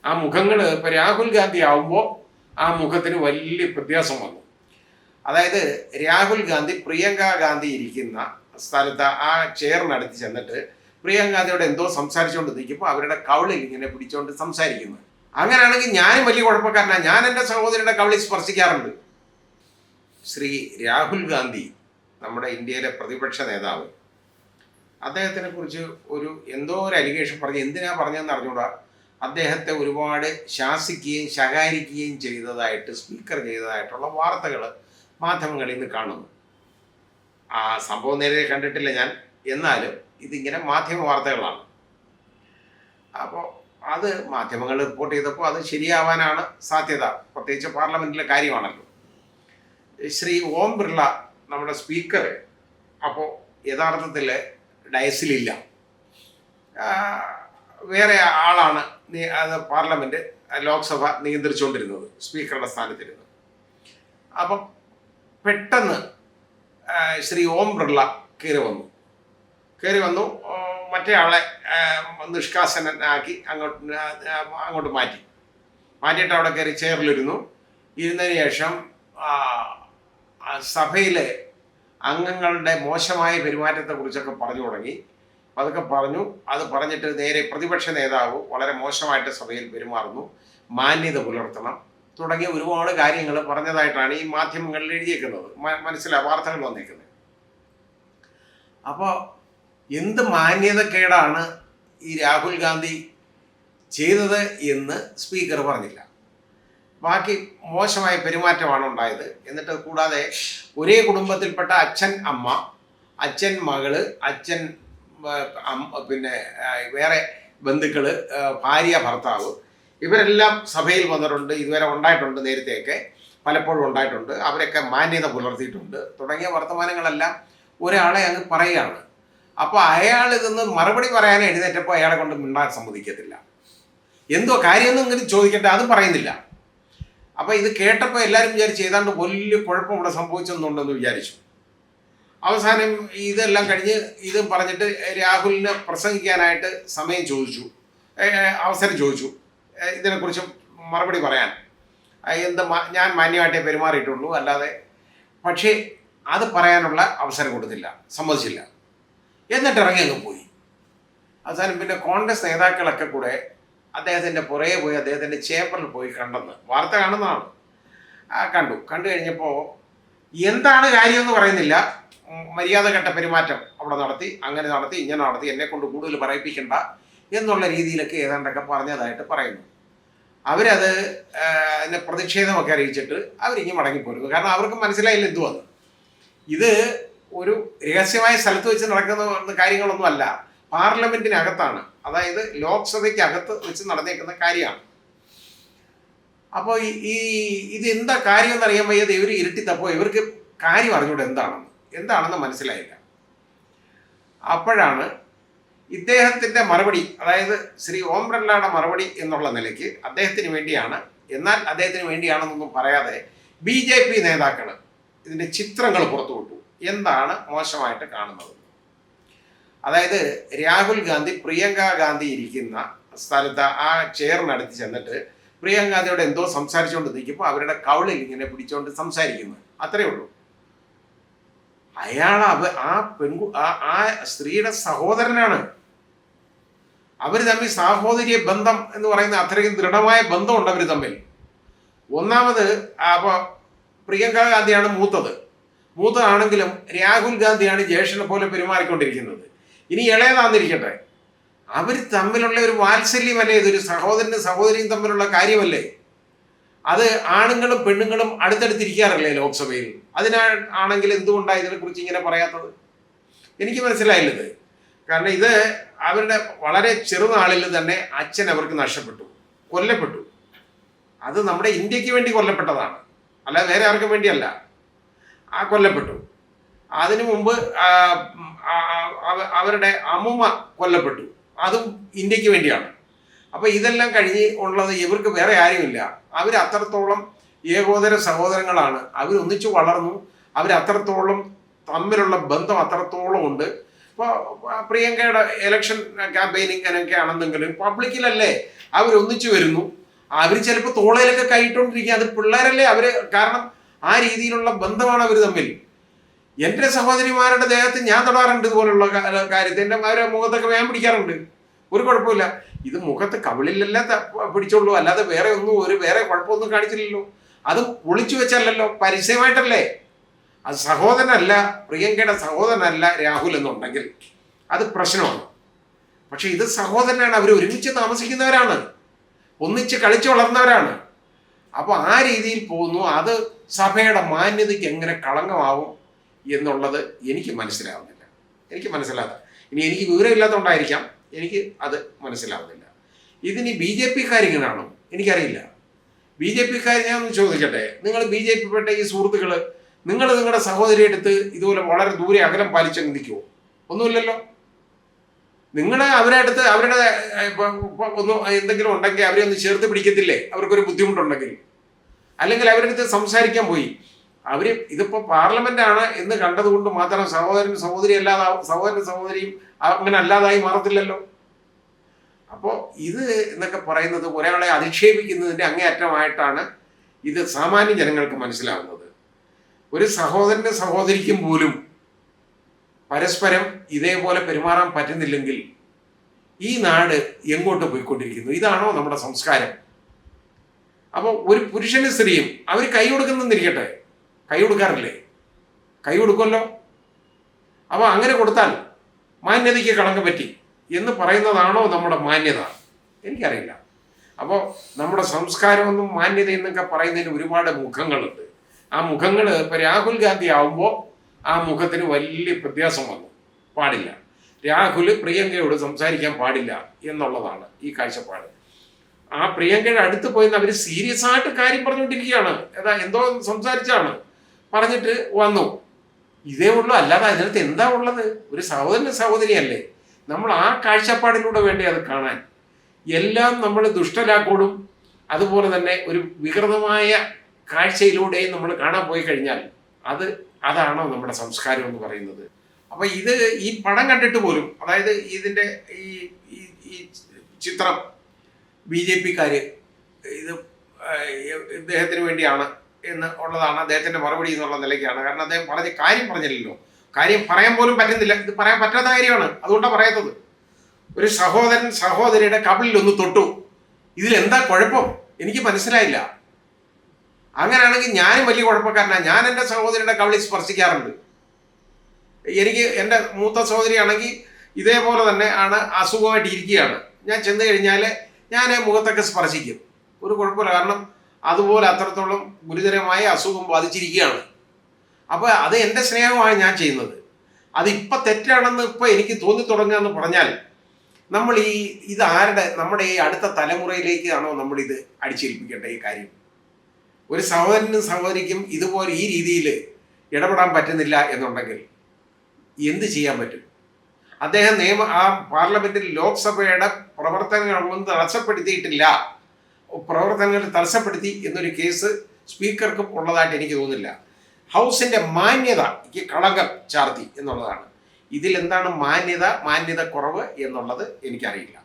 ആ മുഖങ്ങൾ ഇപ്പോൾ രാഹുൽ ഗാന്ധി ആവുമ്പോൾ ആ മുഖത്തിന് വലിയ വ്യത്യാസം വന്നു. അതായത് രാഹുൽ ഗാന്ധി പ്രിയങ്ക ഗാന്ധി ഇരിക്കുന്ന സ്ഥലത്ത് ആ ചെയറിനടുത്ത് ചെന്നിട്ട് പ്രിയങ്ക ഗാന്ധിയോട് എന്തോ സംസാരിച്ചുകൊണ്ട് നിൽക്കുമ്പോൾ അവരുടെ കവിളിൽ ഇങ്ങനെ പിടിച്ചുകൊണ്ട് സംസാരിക്കുന്നു. അങ്ങനെയാണെങ്കിൽ ഞാനും വലിയ കുഴപ്പക്കാരനാണ്. ഞാൻ എൻ്റെ സഹോദരിയുടെ കവിളിൽ സ്പർശിക്കാറുണ്ട്. ശ്രീ രാഹുൽ ഗാന്ധി, നമ്മുടെ ഇന്ത്യയിലെ പ്രതിപക്ഷ നേതാവ്, അദ്ദേഹത്തിനെ കുറിച്ച് എന്തോ ഒരു അലിഗേഷൻ പറഞ്ഞ് എന്തിനാ പറഞ്ഞതെന്ന് അറിഞ്ഞൂടാ, അദ്ദേഹത്തെ ഒരുപാട് ശാസിക്കുകയും ശകാരിക്കുകയും ചെയ്തതായിട്ട് സ്പീക്കർ ചെയ്തതായിട്ടുള്ള വാർത്തകൾ മാധ്യമങ്ങളിൽ നിന്ന് കാണുന്നു. ആ സംഭവം നേരെ കണ്ടിട്ടില്ല ഞാൻ, എന്നാലും ഇതിങ്ങനെ മാധ്യമ വാർത്തകളാണ്. അപ്പോൾ അത് മാധ്യമങ്ങൾ റിപ്പോർട്ട് ചെയ്തപ്പോൾ അത് ശരിയാവാനാണ് സാധ്യത, പ്രത്യേകിച്ച് പാർലമെൻറ്റിലെ കാര്യമാണല്ലോ. ശ്രീ ഓം ബിർള, നമ്മുടെ സ്പീക്കർ, അപ്പോൾ യഥാർത്ഥത്തിൽ ഡയസിലില്ല, വേറെ ആളാണ് അത് പാർലമെൻറ്റ് ലോക്സഭ നിയന്ത്രിച്ചുകൊണ്ടിരുന്നത്, സ്പീക്കറുടെ സ്ഥാനത്തിരുന്നു. അപ്പം പെട്ടെന്ന് ശ്രീ ഓം ബിർള കയറി വന്നു മറ്റേ ആളെ നിഷ്കാസനാക്കി അങ്ങോട്ട് മാറ്റിയിട്ട് അവിടെ കയറി ഇരുന്നതിന് ശേഷം സഭയിലെ അംഗങ്ങളുടെ മോശമായ പെരുമാറ്റത്തെക്കുറിച്ചൊക്കെ പറഞ്ഞു തുടങ്ങി. അതൊക്കെ പറഞ്ഞു. അത് പറഞ്ഞിട്ട് നേരെ പ്രതിപക്ഷ നേതാവ് വളരെ മോശമായിട്ട് സഭയിൽ പെരുമാറുന്നു, മാന്യത പുലർത്തണം തുടങ്ങിയ ഒരുപാട് കാര്യങ്ങൾ പറഞ്ഞതായിട്ടാണ് ഈ മാധ്യമങ്ങളിൽ എഴുതിയേക്കുന്നത്, വാർത്തകൾ വന്നേക്കുന്നത്. അപ്പോൾ എന്ത് മാന്യതക്കേടാണ് ഈ രാഹുൽ ഗാന്ധി ചെയ്തത് എന്ന് സ്പീക്കർ പറഞ്ഞില്ല. ബാക്കി മോശമായ പെരുമാറ്റമാണ് ഉണ്ടായത്. എന്നിട്ട് കൂടാതെ ഒരേ കുടുംബത്തിൽപ്പെട്ട അച്ഛൻ, അമ്മ, അച്ഛൻ, മകള്, അച്ഛൻ, പിന്നെ വേറെ ബന്ധുക്കൾ, ഭാര്യ, ഭർത്താവ്, ഇവരെല്ലാം സഭയിൽ വന്നിട്ടുണ്ട്. ഇതുവരെ ഉണ്ടായിട്ടുണ്ട്, നേരത്തെയൊക്കെ പലപ്പോഴും ഉണ്ടായിട്ടുണ്ട്. അവരൊക്കെ മാന്യത പുലർത്തിയിട്ടുണ്ട് തുടങ്ങിയ വർത്തമാനങ്ങളെല്ലാം ഒരാളെ അങ്ങ് പറയുകയാണ്. അപ്പോൾ അയാൾ ഇതൊന്ന് മറുപടി പറയാൻ എഴുന്നേറ്റപ്പോൾ അയാളെ കൊണ്ട് മിണ്ടാൻ സമ്മതിക്കത്തില്ല. എന്തോ കാര്യമൊന്നും ഇങ്ങനെ ചോദിക്കട്ടെ, അതും പറയുന്നില്ല. അപ്പോൾ ഇത് കേട്ടപ്പോൾ എല്ലാവരും വിചാരിച്ച് ഏതാണ്ട് വലിയ കുഴപ്പം ഇവിടെ സംഭവിച്ചെന്നുണ്ടെന്ന് വിചാരിച്ചു. അവസാനം ഇതെല്ലാം കഴിഞ്ഞ് ഇതും പറഞ്ഞിട്ട് രാഹുലിന് പ്രസംഗിക്കാനായിട്ട് അവസരം ചോദിച്ചു ഇതിനെക്കുറിച്ച് മറുപടി പറയാൻ. ഞാൻ മാന്യമായിട്ടേ പെരുമാറിയിട്ടുള്ളൂ, അല്ലാതെ. പക്ഷേ അത് പറയാനുള്ള അവസരം കൊടുത്തില്ല, സമ്മതിച്ചില്ല. എന്നിട്ട് ഇറങ്ങി അങ്ങ് പോയി. അവസാനം പിന്നെ കോൺഗ്രസ് നേതാക്കളൊക്കെ കൂടെ അദ്ദേഹത്തിൻ്റെ പുറകെ പോയി അദ്ദേഹത്തിൻ്റെ ചേംബറിൽ പോയി കണ്ടെന്ന് വാർത്ത കാണുന്നതാണ്. കണ്ടു കഴിഞ്ഞപ്പോൾ എന്താണ് കാര്യമെന്ന് പറയുന്നില്ല. മര്യാദ കെട്ട പെരുമാറ്റം അവിടെ നടത്തി, അങ്ങനെ നടത്തി, ഇങ്ങനെ നടത്തി, എന്നെ കൊണ്ട് കൂടുതൽ പറയിപ്പിക്കണ്ട എന്നുള്ള രീതിയിലൊക്കെ ഏതാണ്ടൊക്കെ പറഞ്ഞതായിട്ട് പറയുന്നു. അവരത് അതിൻ്റെ പ്രതിഷേധമൊക്കെ അറിയിച്ചിട്ട് അവരിങ്ങ് മടങ്ങിപ്പോരുന്നു. കാരണം അവർക്ക് മനസ്സിലായില്ല എന്തുവന്ന്. ഇത് ഒരു രഹസ്യമായ സ്ഥലത്ത് വെച്ച് നടക്കുന്ന കാര്യങ്ങളൊന്നും അല്ല, പാർലമെൻറ്റിനകത്താണ്, അതായത് ലോക്സഭയ്ക്ക് അകത്ത് വെച്ച് നടന്നേക്കുന്ന കാര്യമാണ്. അപ്പോൾ ഇത് എന്താ കാര്യം എന്നറിയാൻ വയ്യാതെ ഇവർ ഇരുട്ടിത്തപ്പോൾ ഇവർക്ക് കാര്യം അറിഞ്ഞൂടെ എന്താണെന്ന് മനസ്സിലായില്ല. അപ്പോഴാണ് ഇദ്ദേഹത്തിൻ്റെ മറുപടി, അതായത് ശ്രീ ഓം ബിർളയുടെ മറുപടി എന്നുള്ള നിലയ്ക്ക് അദ്ദേഹത്തിന് വേണ്ടിയാണ്, എന്നാൽ അദ്ദേഹത്തിന് വേണ്ടിയാണെന്നൊന്നും പറയാതെ BJP നേതാക്കൾ ഇതിൻ്റെ ചിത്രങ്ങൾ പുറത്തുവിട്ടു. എന്താണ് മോശമായിട്ട് കാണുന്നത്? അതായത് രാഹുൽ ഗാന്ധി പ്രിയങ്ക ഗാന്ധി ഇരിക്കുന്ന സ്ഥലത്ത് ആ ചെയറിനടുത്ത് ചെന്നിട്ട് പ്രിയങ്ക ഗാന്ധിയോട് എന്തോ സംസാരിച്ചുകൊണ്ട് നിൽക്കുമ്പോൾ അവരുടെ കവിളിൽ ഇങ്ങനെ പിടിച്ചുകൊണ്ട് സംസാരിക്കുന്നു. അത്രയേ ഉള്ളൂ. അയാൾ ആ സ്ത്രീയുടെ സഹോദരനാണ്. അവർ തമ്മിൽ സാഹോദര്യ ബന്ധം എന്ന് പറയുന്ന അത്രയും ദൃഢമായ ബന്ധമുണ്ട് അവർ തമ്മിൽ. ഒന്നാമത് അപ്പോൾ പ്രിയങ്ക ഗാന്ധിയാണ് മൂത്തതാണെങ്കിലും രാഹുൽ ഗാന്ധിയാണ് ജ്യേഷ്ഠനെ പോലെ പെരുമാറിക്കൊണ്ടിരിക്കുന്നത്. ഇനി ഇളയതാന്നിരിക്കട്ടെ, അവർ തമ്മിലുള്ള ഒരു വാത്സല്യമല്ലേ, ഇതൊരു സഹോദരനും സഹോദരിയും തമ്മിലുള്ള കാര്യമല്ലേ. അത് ആണുങ്ങളും പെണ്ണുങ്ങളും അടുത്തടുത്തിരിക്കാറല്ലേ ലോക്സഭയിൽ. ആണെങ്കിൽ എന്തുകൊണ്ടാണ് ഇതിനെക്കുറിച്ച് ഇങ്ങനെ പറയാത്തത്? എനിക്ക് മനസ്സിലായില്ലത്. കാരണം ഇത് അവരുടെ വളരെ ചെറുനാളിൽ തന്നെ അച്ഛൻ അവർക്ക് കൊല്ലപ്പെട്ടു. അത് നമ്മുടെ ഇന്ത്യക്ക് വേണ്ടി കൊല്ലപ്പെട്ടതാണ്, അല്ല വേറെ ആർക്കും വേണ്ടിയല്ല. കൊല്ലപ്പെട്ടു. അതിനു മുമ്പ് അവരുടെ അമ്മുമ്മ കൊല്ലപ്പെട്ടു, അതും ഇന്ത്യക്ക് വേണ്ടിയാണ്. അപ്പോൾ ഇതെല്ലാം കഴിഞ്ഞ് ഉള്ളത് ഇവർക്ക് വേറെ ആരുമില്ല. അവർ അത്രത്തോളം ഏകോദര സഹോദരങ്ങളാണ്. അവരൊന്നിച്ചു വളർന്നു. അവരത്രത്തോളം തമ്മിലുള്ള ബന്ധം അത്രത്തോളം ഉണ്ട്. ഇപ്പോൾ പ്രിയങ്കയുടെ ഇലക്ഷൻ ക്യാമ്പയിനിങ്ങനൊക്കെ ആണെന്നെങ്കിലും പബ്ലിക്കിലല്ലേ അവരൊന്നിച്ചു വരുന്നു. അവർ ചിലപ്പോൾ തോളയിലൊക്കെ കൈയിട്ടുകൊണ്ടിരിക്കുക. അത് പിള്ളേരല്ലേ അവർ, കാരണം ആ രീതിയിലുള്ള ബന്ധമാണ് അവർ തമ്മിൽ. എൻ്റെ സഹോദരിമാരുടെ ദേഹത്ത് ഞാൻ തൊടാറുണ്ട് ഇതുപോലുള്ള കാര്യത്തിൽ. എൻ്റെ അവരെ മുഖത്തൊക്കെ വേഗം പിടിക്കാറുണ്ട്, ഒരു കുഴപ്പമില്ല. ഇത് മുഖത്ത് കവിളിലല്ല പിടിച്ചോളൂ, അല്ലാതെ വേറെ ഒന്നും വേറെ കുഴപ്പമൊന്നും കാണിച്ചില്ലല്ലോ. അത് ഒളിച്ചു വെച്ചല്ലോ, പരസ്യമായിട്ടല്ലേ. അത് സഹോദരനല്ല, പ്രിയങ്കയുടെ സഹോദരനല്ല രാഹുൽ എന്നുണ്ടെങ്കിൽ അത് പ്രശ്നമാണ്. പക്ഷെ ഇത് സഹോദരനാണ്, അവർ ഒരുമിച്ച് താമസിക്കുന്നവരാണ്, ഒന്നിച്ച് കളിച്ചു വളർന്നവരാണ്. അപ്പോൾ ആ രീതിയിൽ പോകുന്നു. അത് സഭയുടെ മാന്യതയ്ക്ക് എങ്ങനെ കളങ്കമാവും എന്നുള്ളത് എനിക്ക് മനസ്സിലാവുന്നില്ല. ഇനി എനിക്ക് വിവരമില്ലാത്തതുകൊണ്ടായിരിക്കാം എനിക്ക് അത് മനസ്സിലാവുന്നില്ല. ഇതിനി ബി ജെ പിക്കാരിങ്ങനാണോ എനിക്കറിയില്ല. ബി ജെ പിക്കാർ, ഞാൻ ഒന്ന് ചോദിക്കട്ടെ, നിങ്ങൾ ബി ജെ പി പെട്ട ഈ സുഹൃത്തുക്കൾ, നിങ്ങൾ നിങ്ങളുടെ സഹോദരിയെ എടുത്ത് ഇതുപോലെ വളരെ ദൂരെ അകലം പാലിച്ച് നിൽക്കുമോ? ഒന്നുമില്ലല്ലോ. നിങ്ങൾ അവരുടെ അടുത്ത് അവരുടെ ഒന്ന് എന്തെങ്കിലും ഉണ്ടെങ്കിൽ അവരെ ഒന്ന് ചേർത്ത് പിടിക്കത്തില്ലേ, അവർക്കൊരു ബുദ്ധിമുട്ടുണ്ടെങ്കിൽ? അല്ലെങ്കിൽ അവരുടെ അടുത്ത് സംസാരിക്കാൻ പോയി. ഇതിപ്പോൾ പാർലമെന്റാണ് എന്ന് കണ്ടതുകൊണ്ട് മാത്രം സഹോദരനും സഹോദരിയും അങ്ങനെ അല്ലാതായി മാറത്തില്ലല്ലോ. അപ്പോൾ ഇത് എന്നൊക്കെ പറയുന്നത് ഒരാളെ അധിക്ഷേപിക്കുന്നതിൻ്റെ അങ്ങേയറ്റമായിട്ടാണ് ഇത് സാമാന്യ ജനങ്ങൾക്ക് മനസ്സിലാവുന്നത്. ഒരു സഹോദരൻ്റെ സഹോദരിക്കും പോലും പരസ്പരം ഇതേപോലെ പെരുമാറാൻ പറ്റുന്നില്ലെങ്കിൽ ഈ നാട് എങ്ങോട്ട് പോയിക്കൊണ്ടിരിക്കുന്നു? ഇതാണോ നമ്മുടെ സംസ്കാരം? അപ്പോൾ ഒരു പുരുഷനും സ്ത്രീയും അവർ കൈ കൊടുക്കുന്നെന്നിരിക്കട്ടെ, കൈ കൊടുക്കാറില്ലേ? കൈ കൊടുക്കുമല്ലോ. അപ്പോൾ അങ്ങനെ കൊടുത്താൽ മാന്യതയ്ക്ക് കളങ്കം പറ്റി എന്ന് പറയുന്നതാണോ നമ്മുടെ മാന്യത? എനിക്കറിയില്ല. അപ്പോൾ നമ്മുടെ സംസ്കാരമൊന്നും മാന്യത എന്നൊക്കെ പറയുന്നതിന് ഒരുപാട് മുഖങ്ങളുണ്ട്. ആ മുഖങ്ങൾ ഇപ്പോൾ രാഹുൽ ഗാന്ധി ആവുമ്പോൾ ആ മുഖത്തിന് വലിയ വ്യത്യാസം വന്നു. പാടില്ല, രാഹുൽ പ്രിയങ്കയോട് സംസാരിക്കാൻ പാടില്ല എന്നുള്ളതാണ് ഈ കാഴ്ചപ്പാട്. ആ പ്രിയങ്കയുടെ അടുത്ത് പോയിന്ന് അവർ സീരിയസ് ആയിട്ട് കാര്യം പറഞ്ഞുകൊണ്ടിരിക്കുകയാണ്. എന്തോ സംസാരിച്ചാണ്, പറഞ്ഞിട്ട് വന്നു. ഇതേ ഉള്ളൂ, അല്ലാതെ അതിനകത്ത് എന്താ ഉള്ളത്? ഒരു സഹോദരൻ സഹോദരിയല്ലേ. നമ്മൾ ആ കാഴ്ചപ്പാടിലൂടെ വേണ്ടി അത് കാണാൻ. എല്ലാം നമ്മൾ ദുഷ്ടലാക്കോടും അതുപോലെ തന്നെ ഒരു വികൃതമായ കാഴ്ചയിലൂടെയും നമ്മൾ കാണാൻ പോയി കഴിഞ്ഞാൽ അതാണോ നമ്മുടെ സംസ്കാരം എന്ന് പറയുന്നത്? അപ്പൊ ഈ പടം കണ്ടിട്ട് പോലും, അതായത് ഇതിന്റെ ഈ ചിത്രം ബി ജെ പിക്കാര് ഇദ്ദേഹത്തിന് വേണ്ടിയാണ് എന്ന് ഉള്ളതാണ് അദ്ദേഹത്തിന്റെ മറുപടി എന്നുള്ള നിലയ്ക്കാണ്. കാരണം അദ്ദേഹം കാര്യം പറഞ്ഞില്ലല്ലോ, കാര്യം പറയാൻ പോലും പറ്റുന്നില്ല. ഇത് പറയാൻ പറ്റാത്ത കാര്യമാണ്, അതുകൊണ്ടാണ് പറയാത്തത്. ഒരു സഹോദരൻ സഹോദരിയുടെ കവിളിൽ ഒന്ന് തൊട്ടു, ഇതിലെന്താ കുഴപ്പം? എനിക്ക് മനസ്സിലായില്ല. അങ്ങനെയാണെങ്കിൽ ഞാനും വലിയ കുഴപ്പക്കാരനാണ്. ഞാൻ എൻ്റെ സഹോദരിയുടെ കവിളിൽ സ്പർശിക്കാറുണ്ട്. എനിക്ക് എൻ്റെ മൂത്ത സഹോദരിയാണെങ്കിൽ ഇതേപോലെ തന്നെ ആണ്, അസുഖമായിട്ട് ഇരിക്കുകയാണ്. ഞാൻ ചെന്ന് കഴിഞ്ഞാൽ ഞാൻ മുഖത്തൊക്കെ സ്പർശിക്കും, ഒരു കുഴപ്പമില്ല. കാരണം അതുപോലെ അത്രത്തോളം ഗുരുതരമായ അസുഖം ബാധിച്ചിരിക്കുകയാണ്. അപ്പോൾ അത് എൻ്റെ സ്നേഹമാണ് ഞാൻ ചെയ്യുന്നത്. അതിപ്പോൾ തെറ്റാണെന്ന് ഇപ്പോൾ എനിക്ക് തോന്നി തുടങ്ങുകയെന്ന് പറഞ്ഞാൽ നമ്മൾ നമ്മുടെ ഈ അടുത്ത തലമുറയിലേക്കാണോ നമ്മളിത് അടിച്ചേൽപ്പിക്കേണ്ട ഈ കാര്യം? ഒരു സഹോദരനും സഹോദരിക്കും ഇതുപോലെ ഈ രീതിയിൽ ഇടപെടാൻ പറ്റുന്നില്ല എന്നുണ്ടെങ്കിൽ എന്ത് ചെയ്യാൻ പറ്റും? അദ്ദേഹം പാർലമെന്റിൽ ലോക്സഭയുടെ പ്രവർത്തനങ്ങളൊന്നും പ്രവർത്തനങ്ങൾ തടസ്സപ്പെടുത്തി എന്നൊരു കേസ് സ്പീക്കർക്കും ഉള്ളതായിട്ട് എനിക്ക് തോന്നുന്നില്ല. ഹൗസിന്റെ മാന്യതയ്ക്ക് കളങ്കം ചാർത്തി എന്നുള്ളതാണ്. ഇതിലെന്താണ് മാന്യത കുറവ് എന്നുള്ളത് എനിക്കറിയില്ല.